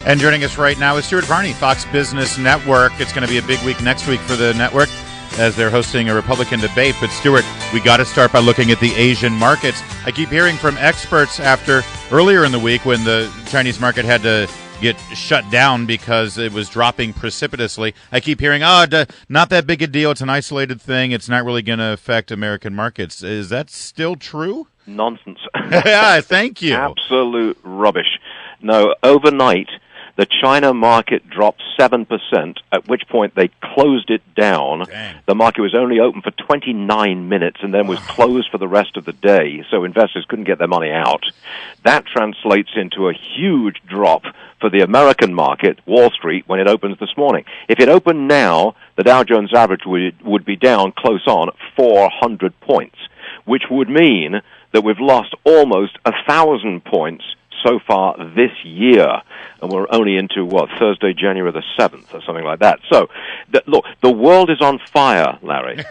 And joining us right now is Stuart Varney, Fox Business Network. It's going to be a big week next week for the network as they're hosting a Republican debate. But Stuart, we got to start by looking at the Asian markets. I keep hearing from experts after earlier in the week when the Chinese market had to get shut down because it was dropping precipitously. I keep hearing, not that big a deal. It's an isolated thing. It's not really going to affect American markets. Is that still true? Nonsense. Yeah, thank you. Absolute rubbish. No, overnight, the China market dropped 7%, at which point they closed it down. Dang. The market was only open for 29 minutes and then was closed for the rest of the day, so investors couldn't get their money out. That translates into a huge drop for the American market, Wall Street, when it opens this morning. If it opened now, the Dow Jones average would be down close on 400 points, which would mean that we've lost almost 1,000 points so far this year, and we're only into, Thursday, January the 7th, or something like that. So, look, the world is on fire, Larry,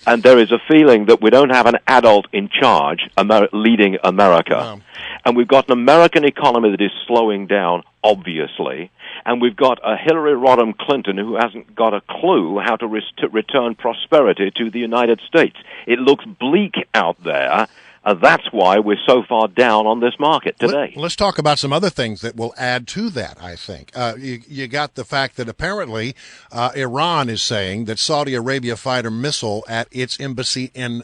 and there is a feeling that we don't have an adult in charge leading America. Wow. And we've got an American economy that is slowing down, obviously, and we've got a Hillary Rodham Clinton who hasn't got a clue how to return prosperity to the United States. It looks bleak out there. That's why we're so far down on this market today. Let's talk about some other things that will add to that, I think. You got the fact that apparently Iran is saying that Saudi Arabia fired a missile at its embassy in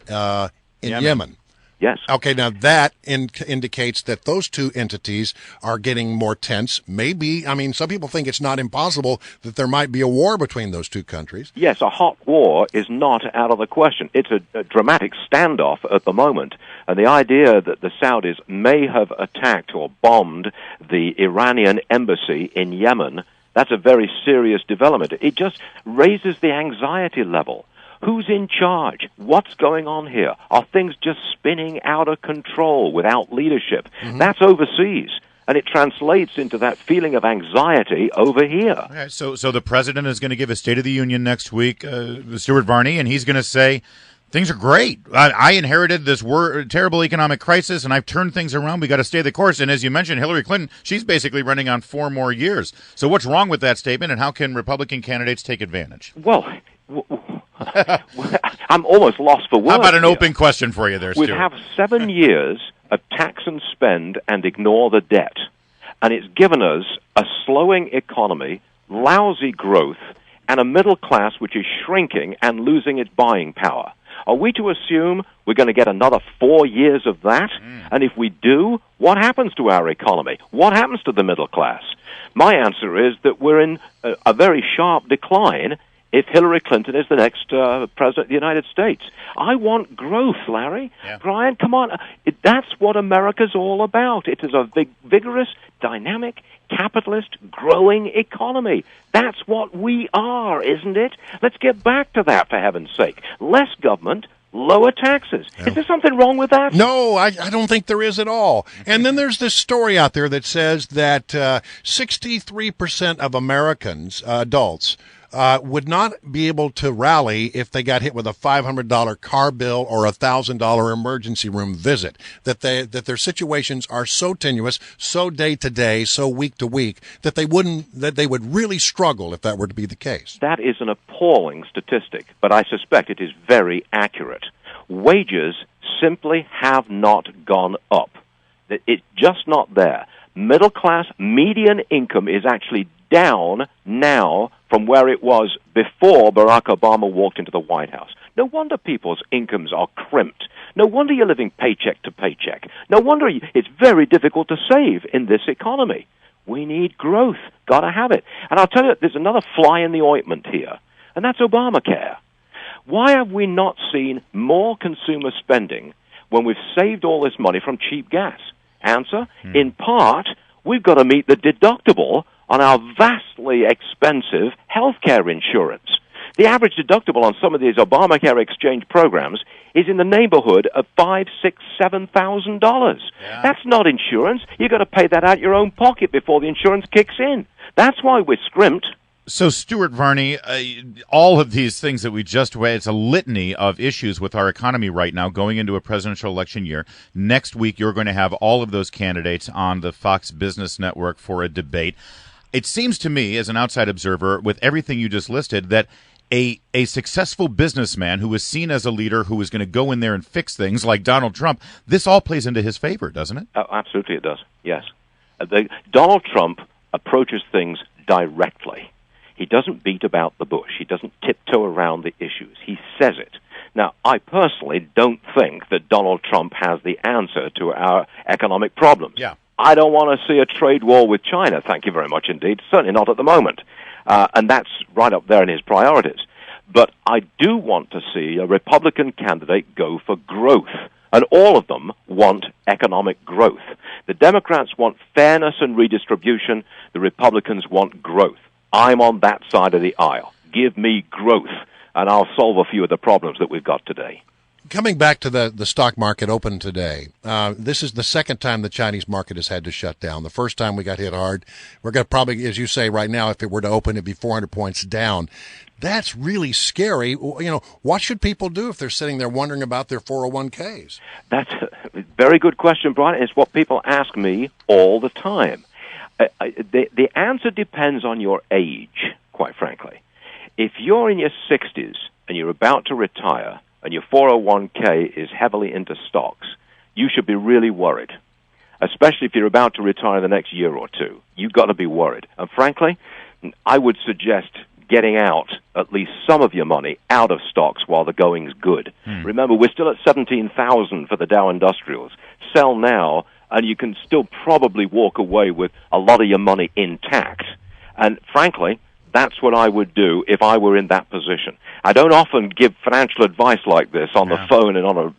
Yemen. Yes. Okay, now that indicates that those two entities are getting more tense. Maybe, some people think it's not impossible that there might be a war between those two countries. Yes, a hot war is not out of the question. It's a dramatic standoff at the moment. And the idea that the Saudis may have attacked or bombed the Iranian embassy in Yemen, that's a very serious development. It just raises the anxiety level. Who's in charge? What's going on here? Are things just spinning out of control without leadership? Mm-hmm. That's overseas, and it translates into that feeling of anxiety over here. Okay, so the president is going to give a State of the Union next week, Stuart Varney, and he's going to say, things are great. I inherited this terrible economic crisis, and I've turned things around. We got to stay the course. And as you mentioned, Hillary Clinton, she's basically running on 4 more years. So what's wrong with that statement, and how can Republican candidates take advantage? Well, I'm almost lost for words. How about an open question for you there, Stuart? We have 7 years of tax and spend and ignore the debt. And it's given us a slowing economy, lousy growth, and a middle class which is shrinking and losing its buying power. Are we to assume we're going to get another 4 years of that? And if we do, what happens to our economy? What happens to the middle class? My answer is that we're in a very sharp decline if Hillary Clinton is the next president of the United States. I want growth, Larry. Yeah. Brian, come on. That's what America's all about. It is a vigorous, dynamic, capitalist, growing economy. That's what we are, isn't it? Let's get back to that, for heaven's sake. Less government, lower taxes. Yeah. Is there something wrong with that? No, I don't think there is at all. And then there's this story out there that says that 63% of Americans, adults, would not be able to rally if they got hit with a $500 car bill or a $1,000 emergency room visit. That their situations are so tenuous, so day to day, so week to week that they would really struggle if that were to be the case. That is an appalling statistic, but I suspect it is very accurate. Wages simply have not gone up. It's just not there. Middle class median income is actually down now from where it was before Barack Obama walked into the White House. No wonder people's incomes are crimped. No wonder you're living paycheck to paycheck. No wonder it's very difficult to save in this economy. We need growth. Got to have it. And I'll tell you, there's another fly in the ointment here, and that's Obamacare. Why have we not seen more consumer spending when we've saved all this money from cheap gas? Answer, in part, we've got to meet the deductible on our vastly expensive health care insurance. The average deductible on some of these Obamacare exchange programs is in the neighborhood of $5,000, $6,000, $7,000. Yeah. That's not insurance. You've got to pay that out of your own pocket before the insurance kicks in. That's why we're scrimped. So, Stuart Varney, all of these things that we just read, it's a litany of issues with our economy right now going into a presidential election year. Next week, you're going to have all of those candidates on the Fox Business Network for a debate. it seems to me, as an outside observer, with everything you just listed, that a successful businessman who is seen as a leader who is going to go in there and fix things like Donald Trump, this all plays into his favor, doesn't it? Oh, absolutely it does, yes. Donald Trump approaches things directly. He doesn't beat about the bush. He doesn't tiptoe around the issues. He says it. Now, I personally don't think that Donald Trump has the answer to our economic problems. Yeah. I don't want to see a trade war with China, thank you very much indeed. Certainly not at the moment. And that's right up there in his priorities. But I do want to see a Republican candidate go for growth. And all of them want economic growth. The Democrats want fairness and redistribution. The Republicans want growth. I'm on that side of the aisle. Give me growth, and I'll solve a few of the problems that we've got today. Coming back to the stock market open today, this is the second time the Chinese market has had to shut down. The first time we got hit hard. We're going to probably, as you say right now, if it were to open, it'd be 400 points down. That's really scary. You know, what should people do if they're sitting there wondering about their 401ks? That's a very good question, Brian. It's what people ask me all the time. The answer depends on your age, quite frankly. If you're in your 60s and you're about to retire and your 401k is heavily into stocks, you should be really worried, especially if you're about to retire in the next year or two. You've got to be worried. And frankly, I would suggest getting out at least some of your money out of stocks while the going's good. Remember, we're still at 17,000 for the Dow Industrials. Sell now, and you can still probably walk away with a lot of your money intact. And frankly, that's what I would do if I were in that position. I don't often give financial advice like this on the phone and on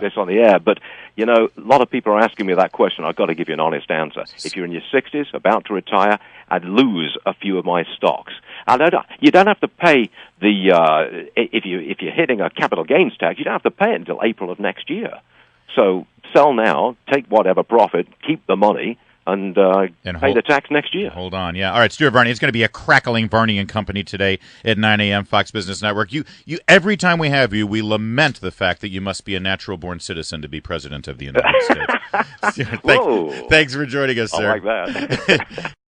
this on the air, but, you know, a lot of people are asking me that question. I've got to give you an honest answer. If you're in your 60s, about to retire, I'd lose a few of my stocks. You don't have to pay if you're hitting a capital gains tax, you don't have to pay it until April of next year. So sell now, take whatever profit, keep the money, and pay the tax next year. Hold on, yeah. All right, Stuart Varney, it's going to be a crackling Varney and Company today at 9 a.m. Fox Business Network. You, every time we have you, we lament the fact that you must be a natural-born citizen to be president of the United States. Stuart, thanks for joining us, sir. I like that.